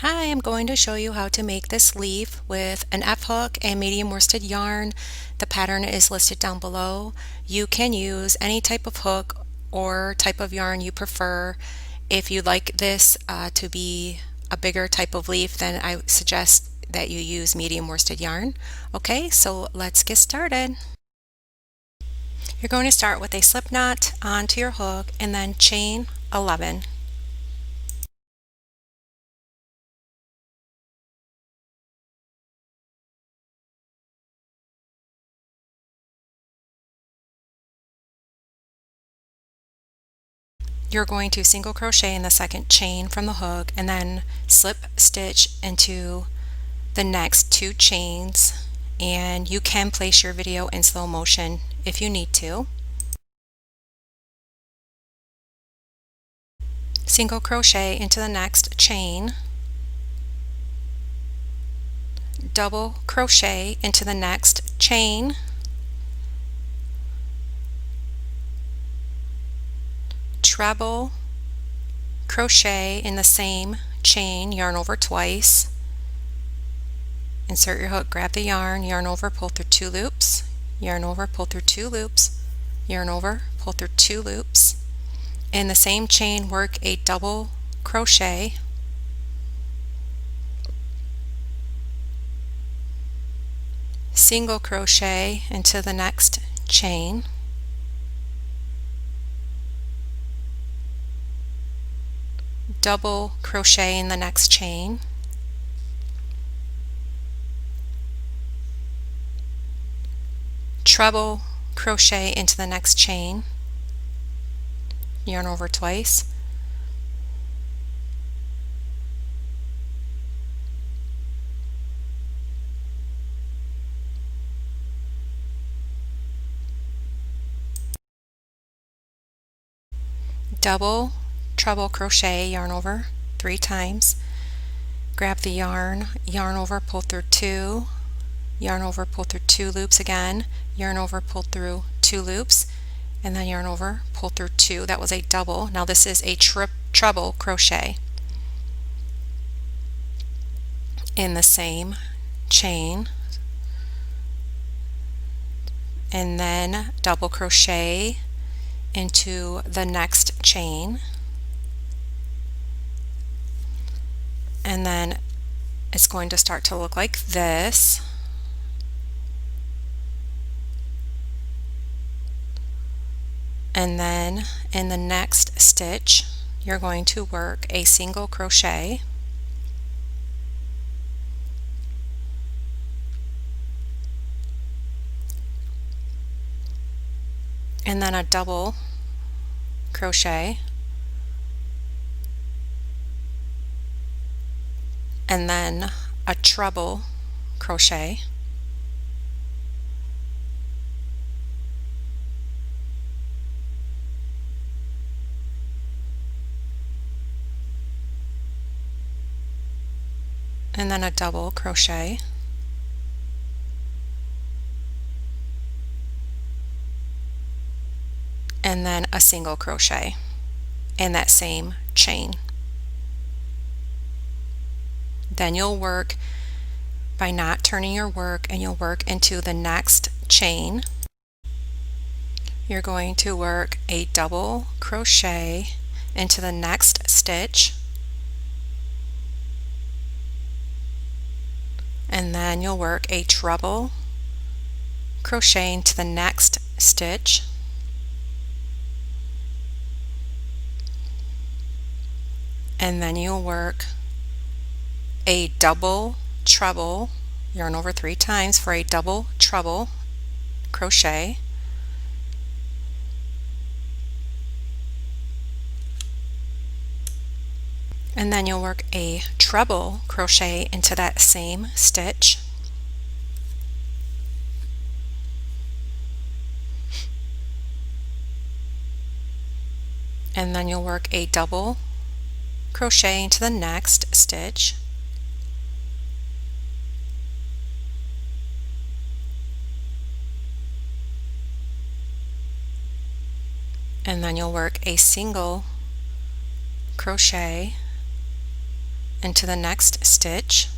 Hi, I'm going to show you how to make this leaf with an F-hook and medium worsted yarn. The pattern is listed down below. You can use any type of hook or type of yarn you prefer. If you'd like this to be a bigger type of leaf, then I suggest that you use medium worsted yarn. Okay, so let's get started. You're going to start with a slip knot onto your hook and then chain 11. You're going to single crochet in the second chain from the hook and then slip stitch into the next two chains, and you can place your video in slow motion if you need to. Single crochet into the next chain, double crochet into the next chain, treble crochet in the same chain, yarn over twice, insert your hook, grab the yarn over, pull through 2 loops, yarn over, pull through 2 loops, yarn over, pull through 2 loops. In the same chain, work a double crochet, single crochet into the next chain, double crochet in the next chain, treble crochet into the next chain, yarn over twice, double treble crochet, yarn over 3 times, grab the yarn over, pull through 2, yarn over, pull through 2 loops again, yarn over, pull through 2 loops, and then yarn over, pull through 2. That was a double. Now this is a treble crochet in the same chain, and then double crochet into the next chain, and then it's going to start to look like this. And then in the next stitch you're going to work a single crochet, and then a double crochet, and then a treble crochet, and then a double crochet, and then a single crochet in that same chain. Then you'll work by not turning your work, and you'll work into the next chain. You're going to work a double crochet into the next stitch, and then you'll work a treble crochet into the next stitch, and then you'll work a double treble, yarn over 3 times for a double treble crochet, and then you'll work a treble crochet into that same stitch, and then you'll work a double crochet into the next stitch, and then you'll work a single crochet into the next stitch,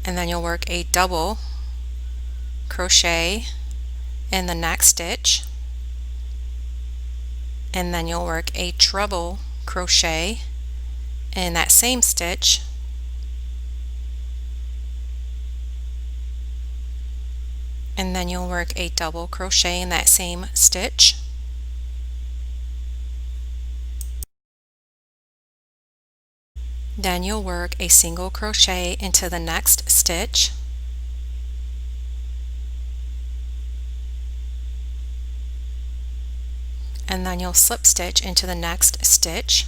and then you'll work a double crochet in the next stitch, and then you'll work a treble crochet in that same stitch, and then you'll work a double crochet in that same stitch, then you'll work a single crochet into the next stitch, and then you'll slip stitch into the next stitch,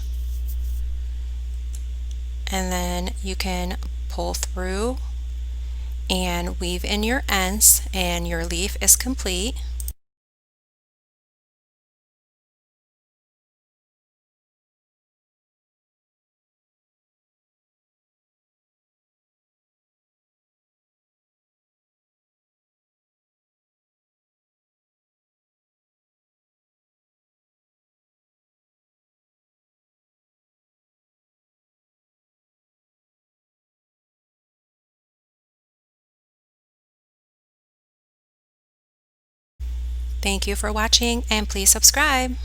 and then you can pull through and weave in your ends, and your leaf is complete. Thank you for watching, and please subscribe.